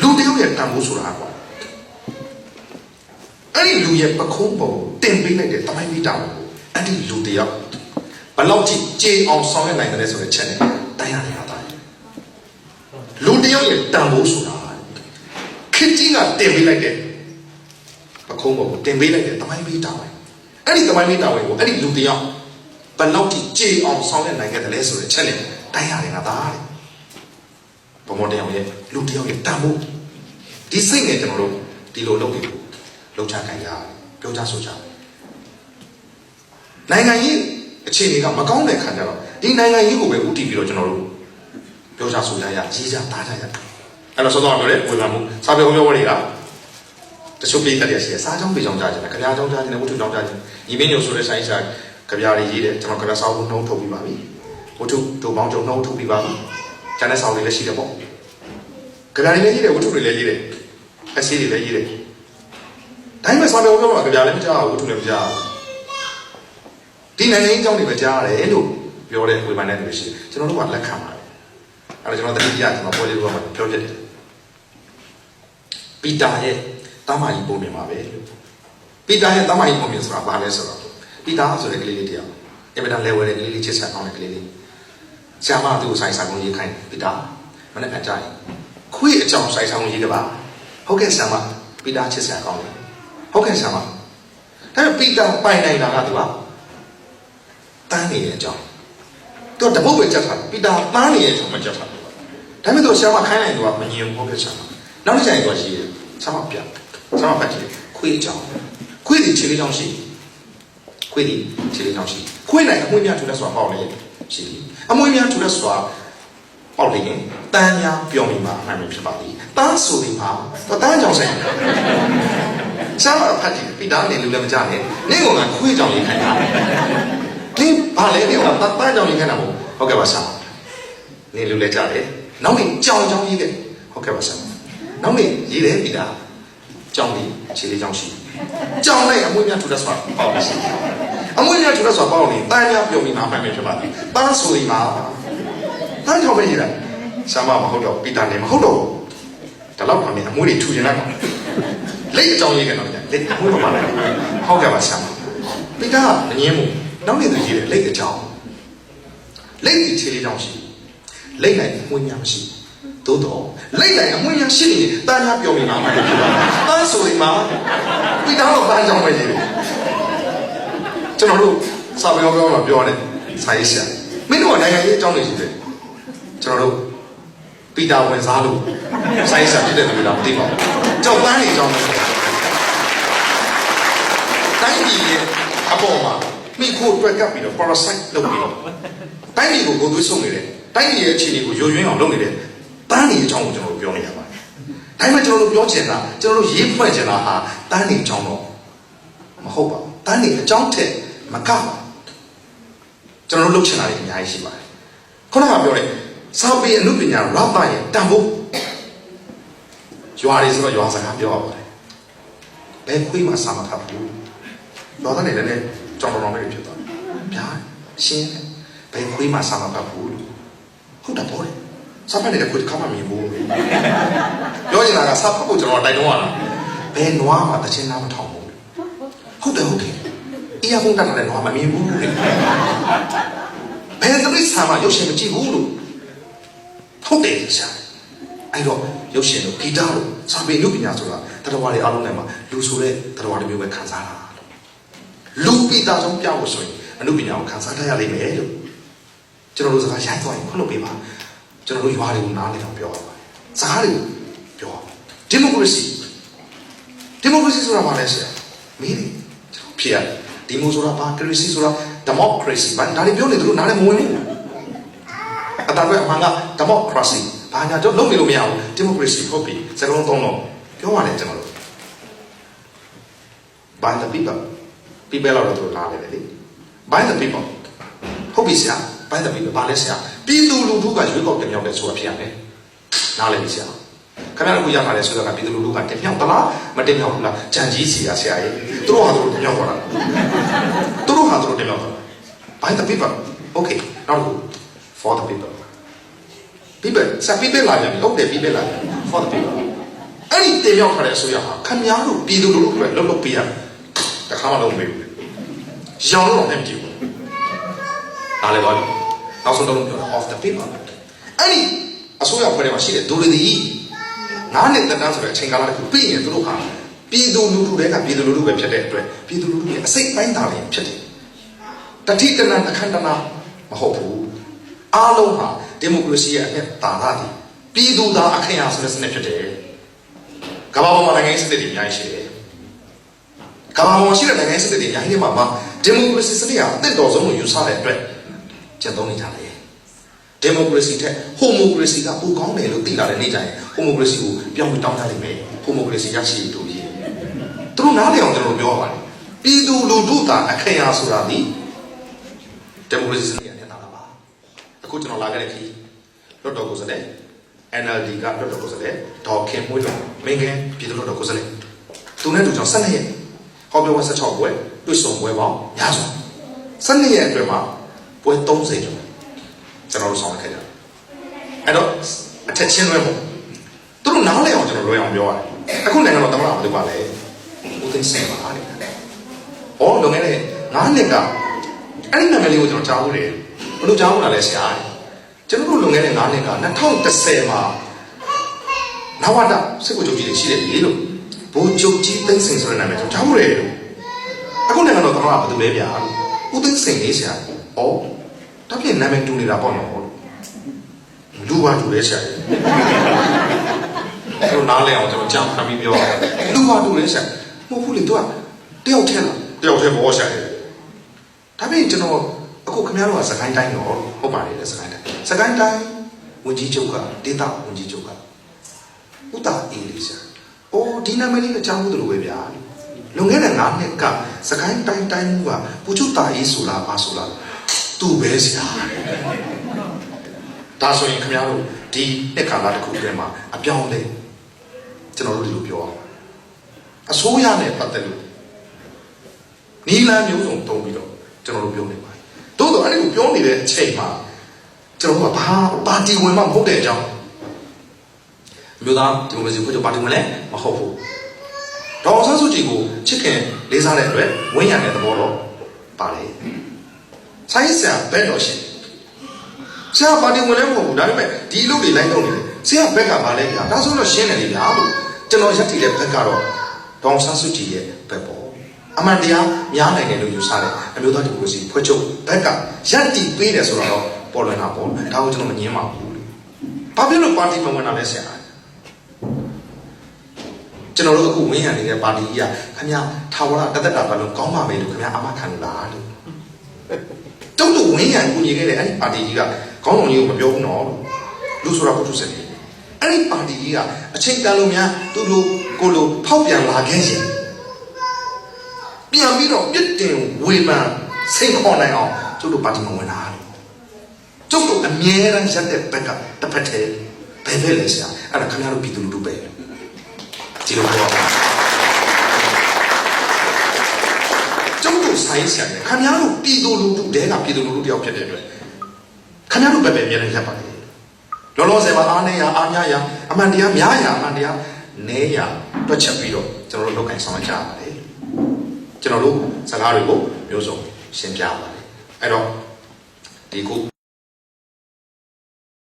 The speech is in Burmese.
လူတယောက်ရဲ့တန်ဖိုးဆိုတာကွာအဲ့ဒီလူရဲ့ပခုံးပေါ်တင်ပေးလိုက်တဲ့တမိုင်းမိတာကိုအဲ့ဒီလူတယောက်ဘလောက်ကြည့်ကြေအောင်ဆောင်ရနိုင်တယ်ဆိုတဲ့ချက်နဲ့တိုင်းရတယ်ဟာတိုင်းလူတယောက်ရဲ့တန်ဖိုးဆိုတာခစ်ကြီးကတင်ပေးလိုက်တဲ့ပခုံးပေါ်တင်ပေးလိုက်တဲ့တမိုင်းမိတာပဲအဲ့ဒီတမိုင်းမိတာကိုအဲ့ဒီလူတယောက်ဘလောက်ကြည့်ကြေအောင်ဆောင်ရနိုင်တယ်ဆိုတဲ့ချက်နဲ့တိုင်းရတယ်ဟာတိုင်းဘမောတယောက်ရဲ့လူတယောက်ရဲ့တန်ဖိုးဒီစိတ်နဲ့ကျွန်တော်တို့ဒီလိုလုပ်ပြီးလောက်ချခိုင်းကြပြောကြဆိုကြနိုင်ငံရေးအခြေအနေကမကောင်းတဲ့ခါကျတော့ဒီနိုင်ငံရေးကိုပဲဥတည်ပြီးတော့ကျွန်တော်တို့ပြောကြဆိုကြရကြီးကြတားကြရအဲ့တော့စောစောပြောတယ်ဝေဖန်မှုစာပေဟောပြောပွဲတွေကတချို့ပြည်သက်ရရှိစားချောင်းပေချောင်းကြားကြတယ်ကြပြားချောင်းကြားကြတယ်ဝတ္ထုချောင်းကြားကြတယ်ညီမင်းညိုဆိုတဲ့ဆိုင်ဆိုင်ကြပြားတွေရေးတယ်ကျွန်တော်ကြပြားစာအုပ်နှုံးထုတ်ပြီးပါပြီဝတ္ထုတို့ပေါင်းချုပ်နှုံးထုတ်ပြီးပါပြီကျန်တဲ့စာအုပ်တွေလည်းရှိတယ်ပေါ့ကြပြားတွေလည်းရေးတယ်ဝတ္ထုတွေလည်းရေးတယ်အစီတွေလည်းရေးတယ်တိုင်းမှာစာပေဟောပြောမှာကြပြားလည်းမကြားဘူးဝတ္ထုလည်းမကြားဘူးဒီနိုင်ငံရေးအကြောင်းတွေပဲကြားရတယ်လို့ပြောတဲ့ဝေဖန်တဲ့လူရှိတယ်ကျွန်တော်တို့ကလက်ခံပါတယ်အဲ့တော့ကျွန်တော်တတိယကျွန်တော်ပေါ်လေးတော့ပြောပြတယ်ပီတာရဲ့တာမကြီးပုံမြင်ပါပဲလို့ပီတာရဲ့တာမကြီးပုံမြင်ဆိုတာဘာလဲဆိုတော့ပီတာဆိုတဲ့ကလေးလေးတယောက်အမြဲတမ်းလဲဝဲတဲ့ကလေးလေးချစ်ဆက်အောင်တဲ့ကလေးလေးဆရာမသူ့ကိုဆိုင်ဆောင်ရေးခိုင်းပီတာမနေ့ကကြားရင်ခွေးအကြောင်းဆိုင်ဆောင်ရေးကပါဟုတ်ကဲ့ဆရာမပီတာချစ်ဆက်အောင်တယ်ဟုတ်ကဲ့ဆရာမဒါပေမဲ့ပီတာပိုင်နိုင်တာကသူကတန်းနေတဲ့အကြောင်းသူကတပုတ်ပဲကြက်ထားပီတာတန်းနေတဲ့အကြောင်းမကြက်ထားဘူးဒါပေမဲ့သူဆရာမခိုင်းလိုက်သူကမငြင်းဘူးဟုတ်ကဲ့ဆရာမနောက်တစ်ချိန်တော့ရှိတယ်ဆရာမပြဆရာမပတ်ကြည့်ခွေးအကြောင်းခွေးဒီခြေလေးကြောင်းရှိခွေးဒီခြေလေးကြောင်းရှိခွေးနိုင်အမွှေးများထူတဲ့ဆိုတာပေါက်လေရှိတယ်အမွှေးများထူတဲ့ဆိုတာပေါက်လေရင်တန်းများပြောင်းပြီးမှအမှန်ပဲဖြစ်ပါသည်တန်းဆိုပြီးမှတန်းကြောင်ဆိုင်ဆရာမဖတ်ကြည့်ပီတာနေလူလည်းမကြနဲ့နင့်ကခွေးကြောင်ရေးခိုင်းတာဒီဘာလဲနေတော့တန်းကြောင်ရေးခိုင်းတာမဟုတ်ဟုတ်ကဲ့ပါဆရာနေလူလည်းကြတယ်နောက်နေ့ကြောင်ရေးခဲ့ဟုတ်ကဲ့ပါဆရာနောက်နေ့ရေးတယ်ပီတာကြောင်ပြီးခြေလေးကြောင်ရှိကြောင်လိုက်အမွှေးများထူတဲ့ဆိုတာပေါက်ရှိအမွှေးများထူတဲ့ဆိုတာပေါက်နေတန်းများပြုံပြီးမှအမှန်ပဲဖြစ်ပါသည်တန်းဆိုပြီးမှတန်းကြောင်ပဲရေးတယ်ဆရာမမဟုတ်တော့ပီတာနေမဟုတ်တော့ဒါတော့မှအမွှေးတွေထူကျင်လိုက်ပါလက်အကြောင်းရေးကတော့လက်အမွှေးပါလိုက်ဟုတ်ကဲ့ပါဆရာပီတာမငြင်းဘူးနောက်နေ့သူရေးတယ်လက်အကြောင်းလက်ဒီခြေလေးကြောင်ရှိလက်နိုင်အမွှေးများမရှိသို့တော့လက်နိုင်အမွှေးများရှိနေတန်းများပြောပြီးမှအမှန်ပဲဖြစ်ပါတန်းဆိုပြီးမှပီတာတော့တန်းကြောင်ပဲရေးတယ်ကျွန်တော်တို့စာပေပြောမှာပြောတယ်စာရေးဆရာမင်းတို့ကနိုင်ငံရေးအကြောင်းတွေရှိတယ်ကျွန်တော်တို့ပီတာဝင်စားလို့စာရေးဆရာဖြစ်တဲ့လူတွေတော့မသိပါဘူးကြောက်တန်းနေကြောင်းတိုင်းပြည်ရဲ့အပေါ်မှာမိခိုးတွက်ကပ်ပြီးတော့ parasite လုပ်ပြီးတော့တိုင်းပြည်ကိုကိုယ်သွေးဆုံးနေတယ်တိုင်းပြည်ရဲ့အခြေအနေကိုယိုယွင်းအောင်လုပ်နေတယ်တန်းနေအကြောင်းကိုကျွန်တော်တို့ပြောနေရပါတယ်ဒါပေမဲ့ကျွန်တော်တို့ပြောချင်တာကျွန်တော်တို့ရေးဖွဲ့ချင်တာဟာတန်းနေအကြောင်းတော့မဟုတ်ပါဘူးတန်းနေအကြောင်းထက်မကပါကျွန်တော်တို့လုပ်ချင်တာတွေအများကြီးရှိပါတယ်ခုနကပြောတဲ့စာပေအနုပညာရတာရဲ့တန်ဖိုးရွာတွေဆိုတော့ရွာစကားပြောရပါတယ်ဘယ်ခွေးမှစာမခတ်ဘူးတော်တဲ့လည်းကြောင်တော်လေးဖြစ်သွားဗျာရှင်းဘယ်ခွေးမှစာမခတ်ဘူးဟုတ်တယ်ပေါ့လေစာဖတ်နေတဲ့ခွေးကမှမမြင်ဘူးပြောချင်တာကစာဖတ်ဖို့ကျွန်တော်တိုက်တွန်းရတာဘယ်နွားမှတချင်းသားမထောင်ဘူးဟုတ်တယ်ဟုတ်တယ်အီယာဖုန်းတက်တဲ့နွားမမြင်ဘူးလေဘယ်သူစာမရုပ်ရှင်မကြည့်ဘူးလို့ဟုတ်တယ်ဆရာအဲ့တော့ရုပ်ရှင်တို့ဂီတတို့စာပေအနုပညာဆိုတာတရားဝါတွေအားလုံးထဲမှာလူဆိုတဲ့တရားဝါတွေမျိုးပဲခံစားတာလူပိတာဆုံးပြောင်းလို့ဆိုရင်အနုပညာကိုခံစားတတ်ရလိမ့်မယ်လို့ကျွန်တော်တို့စကားရိုက်သွားရင်ခွင့်လို့ပေးပါကျွန်တော်တို့ရွာတွေကိုနားလည်အောင်ပြောရပါစကားတွေကိုပြောဒီမိုကရေစီဆိုတာဘာလဲဆရာမင်းဖြစ်ရဒီမိုဆိုတာဘာကရေစီဆိုတာဒီမိုကရေစီဘာဒါတွေပြောနေသူတို့နားလည်းမဝင်ဘူးအတားပဲအမှန်ကဒီမိုကရေစီဘာညာတော့လုံးနေလို့မရဘူးဒီမိုကရေစီဟုတ်ပြီစကားလုံးသုံးတော့ပြောရတယ်ကျွန်တော်တို့ by the people လောက်တော့နားလေလေ by the people ဟုတ်ပြီဆရာ by the people ဘာလဲဆရာပြည်သူလူထုကရွေးကောက်တင်မြှောက်တယ်ဆိုတာဖြစ်ရမယ်နားလေပြီဆရာခင်ဗျားတို့ရထားတယ်ဆိုတာကပြည်သူလူထုကတင်မြှောက်သလားမတင်မြှောက်ဘူးလားဂျန်ကြီးစီဆရာကြီးသူတို့ဟာသူတို့တင်မြှောက်သွားတာသူတို့ဟာသူတို့တင်မြှောက်သွားတာ by the people okay now for the people စာ people လာပြန်ပြီဟုတ်တယ် people လာပြန် for the people အဲ့ဒီတင်ရောက်ထားတဲ့အစိုးရဟာခင်ဗျားတို့ပြည်သူလူထုတွေလှုပ်လှုပ်ပေးရတခါမှလုံးမပေးဘူးရောင်းတော့လည်းမကြည့်ဘူးအားလည်းပါနောက်ဆုံးတော့ပြောတာ off the paper အဲ့ဒီအစိုးရဖွဲ့ထဲမှာရှိတဲ့ဒိုရီဒီ9 နှစ်တက်တန်းဆိုတဲ့အချိန်ကာလတစ်ခုပြီးရင်သူတို့ဟာပြည်သူလူထုတွေကပြည်သူလူထုပဲဖြစ်တဲ့အတွက်ပြည်သူလူထုရဲ့အစိတ်ပိုင်းသားတွေဖြစ်တယ်တတိတနန်အခန္ဓနာမဟုတ်ဘူးအားလုံးဟာဒီမိုကရေစီရဲ့အနှစ်သာရသည်ပြည်သူသားအခရာဆိုတဲ့စနစ်ဖြစ်တယ်ကမ္ဘာပေါ်မှာနိုင်ငံရေးစနစ်တွေအများကြီးရှိတယ်ကမ္ဘာပေါ်ရှိတဲ့နိုင်ငံရေးစနစ်တွေအများကြီးမှာဒီမိုကရေစီစနစ်ဟာအသင့်တော်ဆုံးလို့ယူဆတဲ့အတွက်ကျင့်သုံးနေကြတယ်ဒီမိုကရေစီထက်ဟိုမိုကရေစီကပိုကောင်းတယ်လို့သိလာတဲ့နေ့ကျရင်ဟိုမိုကရေစီကိုပြောင်းပြီးတောင်းတနိုင်မယ်ဟိုမိုကရေစီရရှိတူကြီးသူတို့နားလည်အောင်ကျွန်တော်ပြောရပါတယ်ပြည်သူလူထုသားအခရာဆိုတာဒီဒီမိုကရေစီစနစ်နဲ့တာပါအခုကျွန်တော်လာခဲ့တဲ့ခီးလွတ်တော်ကိုစတဲ့ NLD ကလွတ်တော်ကိုစတဲ့ဒေါ်ခင်မွေးတော်မင်းခင်ပြည်သူ့လွတ်တော်ကိုစတဲ့သူနဲ့တူကြောင့်12ရက်ဟောပြောပွဲ16ပွဲတွေ့ဆုံပွဲပေါင်းများစွာ12ရက်အတွင်းမှာပွဲ30ကျော်ကျွန်တော်တို့ဆောင်ခဲ့ကြတယ်အဲ့တော့အထက်ချင်းလွဲပေါ့သူတို့နားလည်အောင်ကျွန်တော်လွယ်အောင်ပြောရတယ်အခုနိုင်ငံတော်သမ္မတကလုပ်ပါလေဦးသိန်းစိန်ပါလေဟောလုံခဲ့တဲ့9နှစ်ကအဲ့ဒီနာမည်လေးကိုကျွန်တော်ကြားဖို့တယ်ဘယ်လိုကြားဖို့လဲဆရာကျွန်တော်တို့လုံခဲ့တဲ့9နှစ်က2010မှာနဝတစစ်ကိုချုပ်ကြီးတွေရှိတယ်လေလို့ဘိုးချုပ်ကြီးသိန်းစိန်ဆိုတဲ့နာမည်ကျွန်တော်ကြားဖို့တယ်အခုနိုင်ငံတော်သမ္မတကဘာလုပ်လဲဗျာဦးသိန်းစိန်လေးဆရာဩတပြည့်နာမည်တူနေတာပေါ့နော်လူပါတူလဲဆရာအဲ့လိုနားလဲအောင်ကျွန်တော်ကြောက်ခါပြီးပြောလူပါတူလဲဆရာမဟုတ်ဘူးလေသူကတယောက်ထဲလားတယောက်ထဲဘောဆရာဒါပေမဲ့ကျွန်တော်အခုခင်ဗျားတို့ကစကိုင်းတိုင်းတော့ဟုတ်ပါလေစကိုင်းတိုင်းဝန်ကြီးချုပ်ကဒေသဝန်ကြီးချုပ်ကဥတာအေးလေးဆရာအိုးဒီနာမည်လေးကကြောင်းဘူးလို့ပဲဗျာလွန်ခဲ့တဲ့9နှစ်ကစကိုင်းတိုင်းကပူချုပ်တာအေးဆိုလားပါဆိုလားသူ့ပဲဆရာဒါဆိုရင်ခင်ဗျားတို့ဒီနှစ်ခါလာတစ်ခုတည်းမှာအပြောင်းလဲကျွန်တော်တို့ဒီလိုပြောအောင်အစိုးရနဲ့ပတ်သက်လို့နီလန်းမျိုးစုံတုံးပြီးတော့ကျွန်တော်တို့ပြောနေပါတယ်သို့တော့အဲ့ဒီကိုပြောနေတဲ့အချိန်မှာကျွန်တော်တို့ကဘာပါတီဝင်မှမဟုတ်တဲ့အကြောင်းမြို့သားဒီမိုကရေစီဖွဲ့ချုပ်ပါတီဝင်လည်းမဟုတ်ဘူးဒေါ်ဆန်းစုကြည်ကိုချစ်ခင်လေးစားတဲ့အတွက်ဝင်းရံတဲ့သဘောတော့ပါတယ်ဆိုင်းဆရာဘက်တော်ရှင်ဆရာပါတီဝင်လည်းမဟုတ်ဘူးဒါပေမဲ့ဒီလူတွေလိုက်တော့နေတယ်ဆရာဘက်ကဘာလဲဗျာဒါဆိုတော့ရှင်းတယ်လေဗျာလို့ကျွန်တော်ရက်တည်တဲ့ဘက်ကတော့ဒေါ်ဆန်းစုကြည်ရဲ့ဘက်ပေါ့အမှန်တရားများနိုင်တယ်လို့ယူဆတယ်အမျိုးသားဒီမိုကရေစီဖွဲ့ချုပ်ဘက်ကရက်တည်ပေးတယ်ဆိုတော့ပေါ်လွင်တာပေါ့ဒါကိုကျွန်တော်မငြင်းပါဘူးဘာဖြစ်လို့ပါတီမဝင်တာလဲဆရာကျွန်တော်တို့အခုဝင်းရံနေတဲ့ပါတီကြီးကခင်ဗျာထာဝရတသက်တာဘလုံးကောင်းပါမယ်လို့ခင်ဗျာအမခံလားလို့တုံးတို့ဝင်းရံကူညီခဲ့တဲ့အဲ့ဒီပါတီကြီးကခေါင်းဆောင်ကြီးကိုမပြောဘူးနော်လူဆိုတာပုထုစက်တယ်အဲ့ဒီပါတီကြီးကအချိန်တန်လို့များသူ့လိုကိုလိုဖောက်ပြန်လာခဲ့ရင်ပြန်ပြီးတော့ပြစ်တင်ဝေဖန်စိတ်ခေါ်နိုင်အောင်ကျုပ်တို့ပါတီမဝင်တာကျုပ်တို့အမြဲတမ်းရက်တဲ့ဘက်ကတစ်ဖက်တည်းဘယ်ပဲလဲဆရာအဲ့ဒါခင်ဗျားတို့ပြည်သူလူထုပဲဒီလိုပြောကျုပ်တို့ဆိုင်ဆရာခင်ဗျားတို့ပြည်သူလူထုတဲကပြည်သူလူထုတယောက်ဖြစ်တဲ့အတွက်ခင်ဗျားတို့ပဲအမြဲတမ်းရက်ပါလေလောလောဆယ်မှာအားနေရအားများရအမှန်တရားများရအမှန်တရားနည်းရတွက်ချက်ပြီးတော့ကျွန်တော်တို့လုပ်ကိုင်ဆောင်ကြပါလေကျွန်တော်တို့စကားတွေကိုမျိုးစုံရှင်းပြပါလေအဲ့တော့ဒီခု